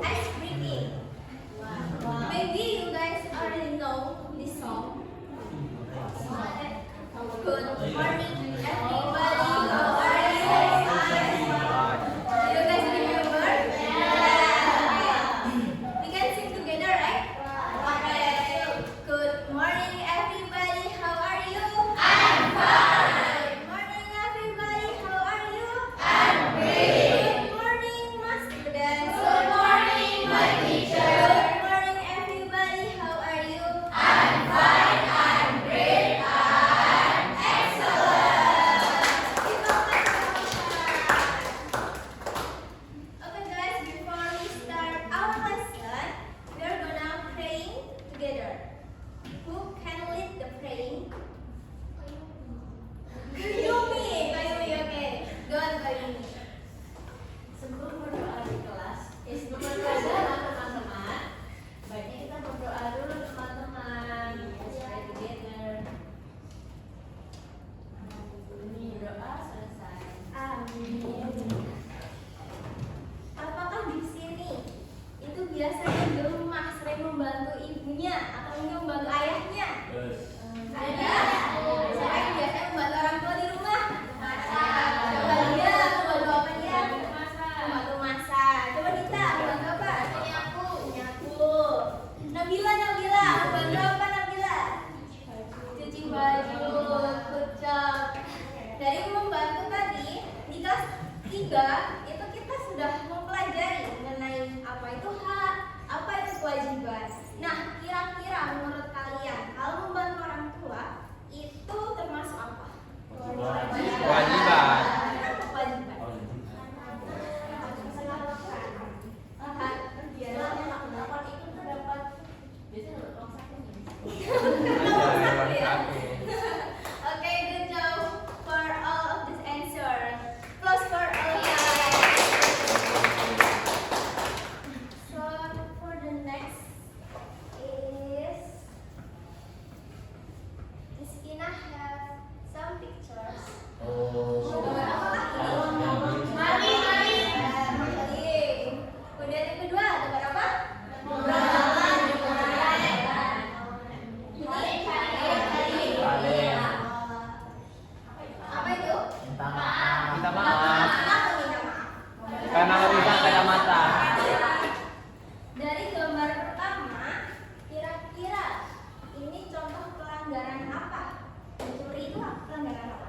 Ice breaking. Maybe you guys already know this song. Good morning, everybody. How are you? Do you guys remember? Yeah. We can sing together, right? Okay. Good morning, everybody. How are you? I'm fine. Good morning, everybody. How are you? I'm great. Good morning, my students. Good morning, my teacher. Good morning, everybody. How are you? I'm fine. I'm great. I'm excellent. Okay, guys. Before we start our lesson, we are gonna praying together. Who can lead the praying? Kayumi, okay. Go on, Kayumi. Sebelum berdoa di kelas, sebelum berdoa teman-teman, baiknya kita berdoa dulu teman-teman. Let's pray together. Berdoa selesai. Amin. Apakah di sini itu biasanya di rumah sering membantu ibunya atau mungkin membantu ayahnya? Ada. Siapa yang biasanya membantu orang tua di rumah? Masak. Coba dia membantu apa dia? Membantu masak. Coba Dita membantu apa? Nyapu. Nabila membantu apa Nabila? Cuci baju. Good job. Dari membantu tadi di kelas 3 itu kita sudah mempelajari mengenai apa itu hak, apa itu kewajiban. Nah, kira-kira menurut kalian kalau membantu orang tua itu termasuk apa? Kewajiban. Kenapa kewajiban? Itu terdapat biasanya uang saku nih. Okay, good job for all of this answer. Applause for all guys. So for the next is Miss Ina have some pictures. Gambar apakah ini? Maling. Kemudian yang kedua gambar apa? Apa itu? Minta maaf. Kenapa minta maaf? Karena merusak kacamata. Dari gambar pertama, kira-kira ini contoh pelanggaran apa? Mencuri itu pelanggaran apa?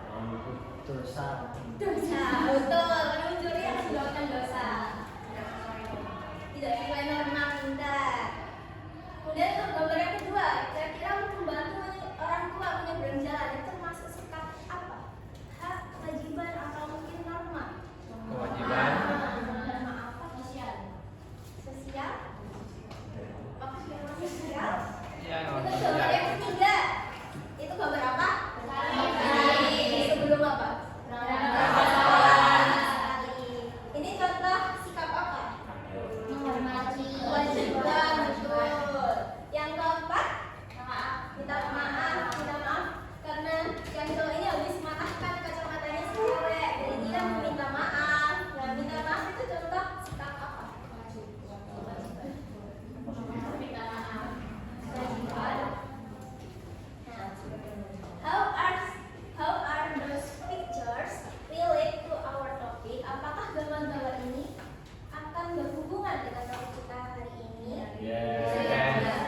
Dosa. Dosa. Betul, karena mencuri akan mendapatkan dosa. Tidak sesuai norma pintar. Kemudian untuk gambar yang kedua, kira-kira membantu orang tua menyeberang jalan itu termasuk sikap apa? Hak, kewajiban atau mungkin norma? Kewajiban. Norma apa? Sosial. Sosial? Maksudnya norma sosial? Iya, Itu gambar yang ketiga. Itu gambar apa? Sebelum apa? Ini contoh sikap apa? Kewajiban, betul. Yang keempat, minta maaf karena yang cowok ini habis matahkan kacamatanya si cewek, jadi dia meminta maaf. Nah, minta maaf itu contoh sikap apa? Kewajiban. How are those pictures relate to our topic? Apakah gambar-gambar ini akan berhubungan dengan topik kita hari ini? Yes.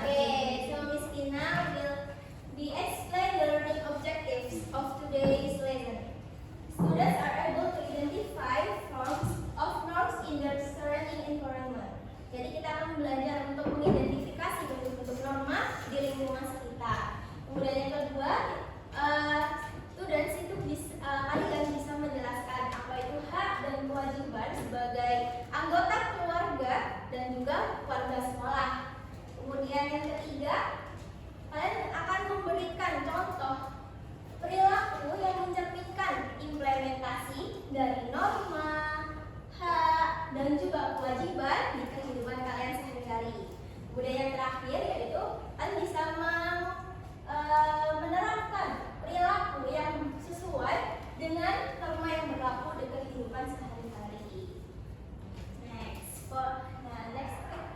Okay, so Miss Ina will be explain the learning objectives of today's lesson. Students are able to identify forms of norms in their surrounding environment. Jadi kita akan belajar untuk mengidentifikasi bentuk-bentuk norma di lingkungan sekitar. Kemudian yang kedua, students itu kalian bisa menjelaskan apa itu hak dan kewajiban sebagai anggota keluarga dan juga keluarga sekolah. Kemudian yang ketiga, kalian akan memberikan contoh perilaku yang mencerminkan implementasi dari norma, hak, dan juga kewajiban di kehidupan kalian sehari-hari. Kemudian yang terakhir yaitu kalian bisa menerapkan perilaku yang sesuai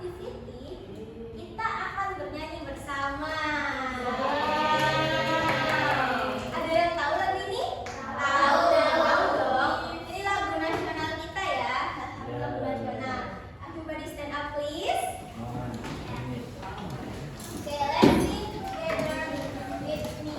activity, kita akan bernyanyi bersama. Ada yang tahu lagu ini? Tahu dong. Ini lagu nasional kita ya. Lagu nasional. Everybody stand up please. Okay, let's sing together with me.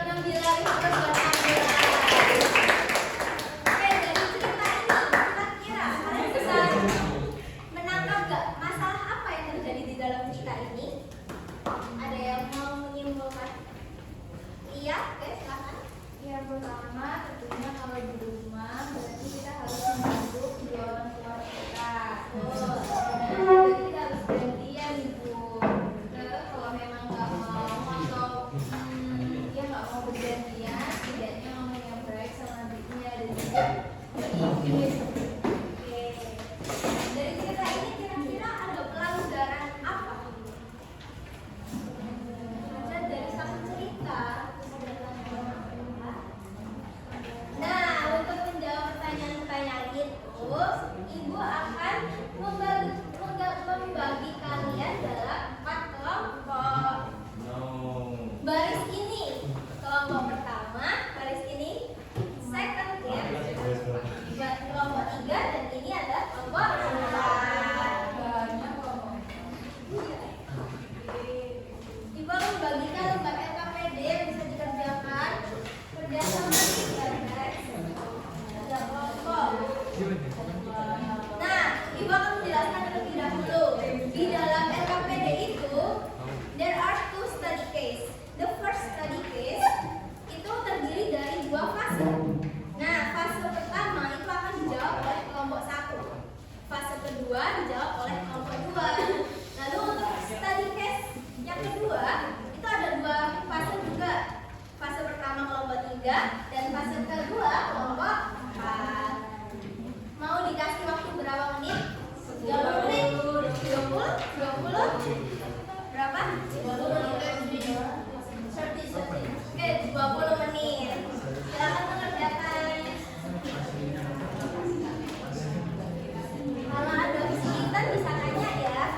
jam 6 Oke, dari cerita ini kira-kira kalian bisa menangkap gak masalah apa yang terjadi di dalam cerita ini? Ada yang mau menyimpulkan? Iya, oke, silakan. Yang pertama tentunya kalau di rumah berarti kita harus membantu kedua orang tua kita. Jadi kita harus gantian ibu. Terus kalau memang nggak mau atau dia nggak mau bergantian, setidaknya ngomong yang baik sama adiknya dan juga diingat. Oke. Dari cerita ini kira-kira ada pelanggaran apa? Ada dari satu cerita. Nah, untuk menjawab pertanyaan-pertanyaan itu, Ibu akan membagi kalian dalam 4 kelompok. Baris ini kelompok pertama, baris ini second ya. Kelompok 3 dan ini adalah kelompok 4. Ibu akan membagikan lembar LKPD yang bisa dikerjakan berdasarkan tiga guys. Ada kelompok. Nah, Ibu akan menjelaskan terlebih dahulu. Di dalam LKPD itu, there are 2 study case. The first study case itu terdiri dari 2 fase. Nah, fase pertama itu akan dijawab oleh kelompok 1. Fase kedua dijawab oleh kelompok 2. Lalu untuk study case yang kedua itu ada 2 fase juga. Fase pertama kelompok 3 dan fase kedua kelompok 4. Mau dikasih waktu berapa menit? 30 menit? 20? Berapa? 20 menit. Oke, 20 menit. Silakan mengerjakan. Kalau ada kesulitan bisa tanya ya.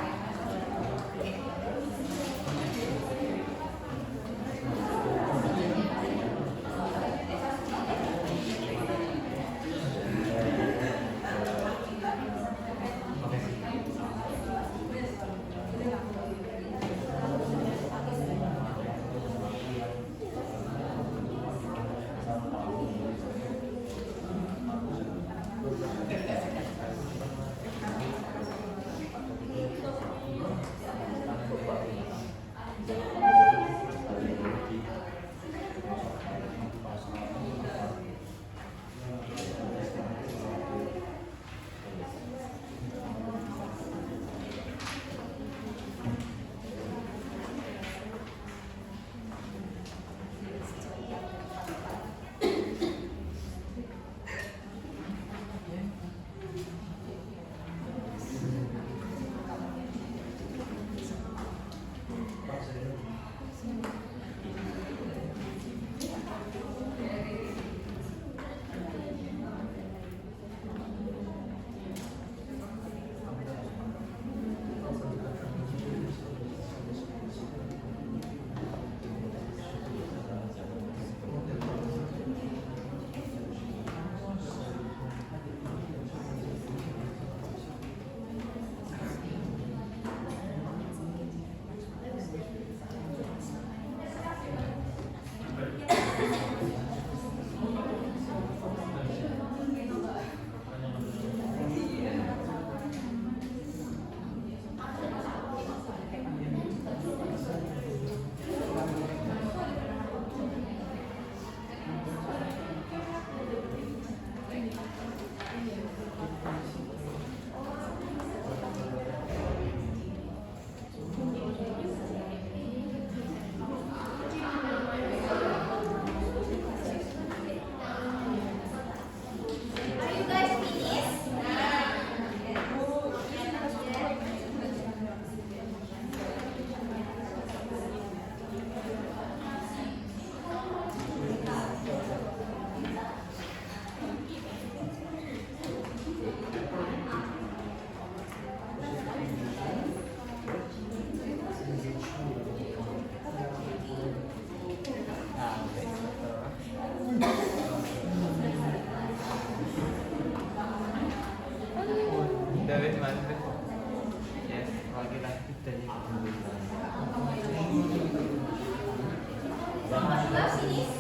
Nomor 2 finish.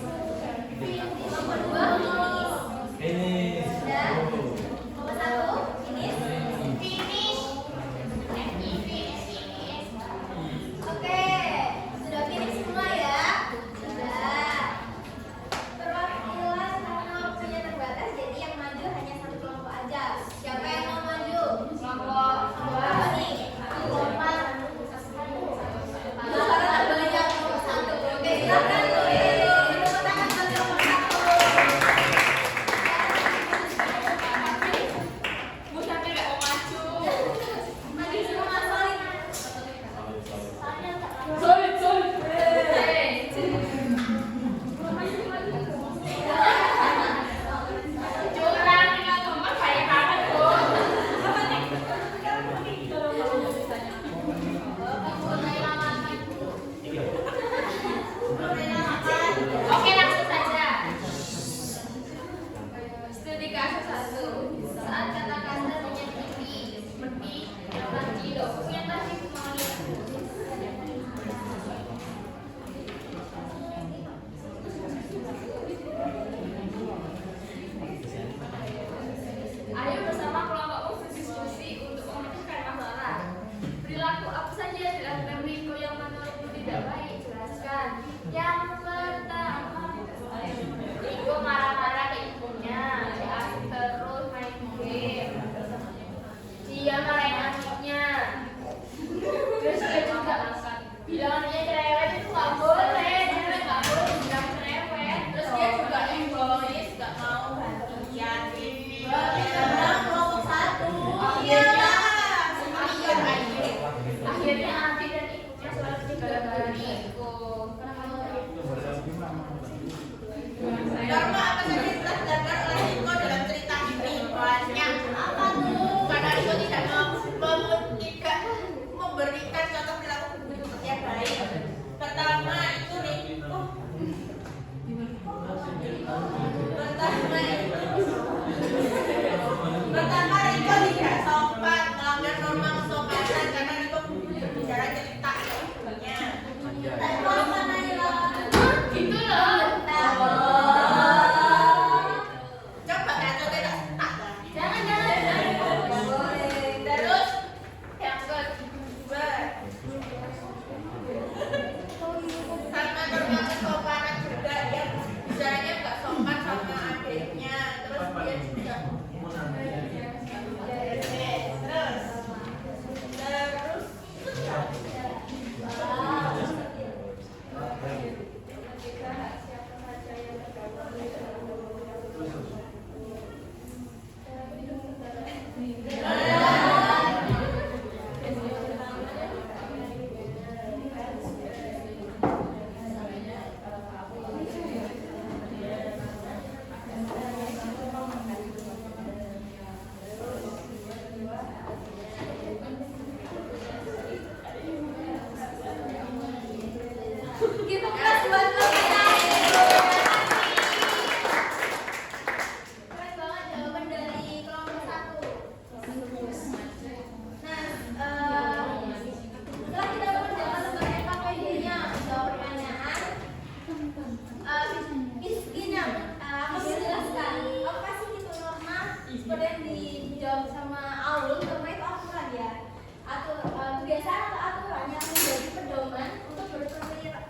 Nomor 2 finish. Dan nomor 1 finish. Oke, sudah finish semua ya? Sudah. Perwakilan karena waktunya terbatas, jadi yang maju hanya satu kelompok aja. Siapa yang mau maju? Kelompok apa nih? Kelompok banyak nomor 1. Oke, silakan tepuk tangan buat nomor 1. Maju semua, solid. Oke, langsung saja. Studi kasus 1. Saat kata-kata menyakiti seperti laki dokumentasi kemauan. Ayo bersama kelompokmu berdiskusi untuk memecahkan masalah. Perilaku apa saja dilakukan Riko yang menurutmu tidak baik? Jelaskan. Yang pertama, Riko marah-marah ke ibunya, asik terus main game. Dia marahin adiknya. Terus dia juga bilang dia cerewet itu nggak boleh, cerewet nggak boleh bilang cerewet. Terus dia juga egois, nggak mau perhatian. Kelompok 1. Akhirnya adik dan ibunya selalu gara-gara Riko. Norma apa saja yang telah dilakukan oleh Riko dalam cerita ini? Banyak. Apa tuh? Karena Riko tidak memberikan contoh perilaku yang baik. Pertama itu Riko. Pertama Riko tidak sopan, melanggar norma kesopanan karena Riko bicara cerita ke ibunya. Apa Naila? Gitu loh. Coba kata tidak tak. Jangan. Terus Yang kedua. sama norma kesopanan juga dia bicaranya nggak sopan sama adiknya. Terus dia juga Kita kelas buat Naila. Keren banget jawaban dari kelompok 1. Nah, setelah kita mengerjakan lembar NKPD-nya, menjawab pertanyaan, Gina, aku menjelaskan apa sih itu norma seperti yang dijawab sama Aul. Norma itu aturan ya, kebiasaan atau aturan yang menjadi pedoman untuk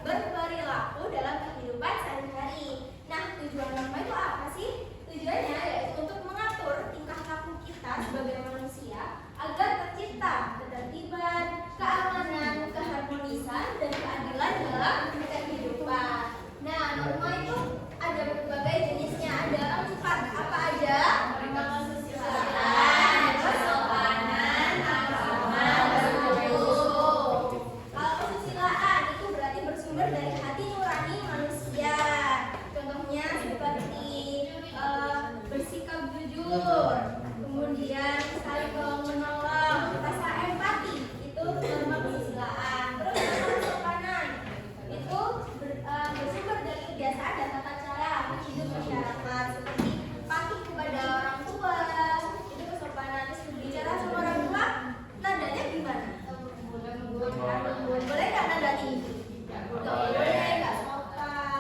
berperilaku dalam kehidupan sehari-hari. Nah, tujuan norma itu apa sih? Tujuannya yaitu untuk mengatur tingkah laku kita sebagai manusia agar tercipta ketertiban, keamanan, keharmonisan, dan keadilan dalam kehidupan. Nah, norma itu ada berbagai jenisnya, ada 4. Apa aja? Kesusilaan, kesopanan, agama, dan hukum. Kalau kesusilaan itu berarti bersumber dari hati nurani manusia. Contohnya seperti bersikap jujur, kemudian saling tolong menolong, rasa empati, itu norma kesusilaan. Terus norma kesopanan itu bersumber dari kebiasaan dan tata cara hidup masyarakat, seperti patuh kepada orang tua, itu kesopanan. Terus berbicara sama orang tua, nadanya gimana? Boleh nggak nada tinggi? Nggak boleh, nggak sopan.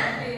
selanjutnya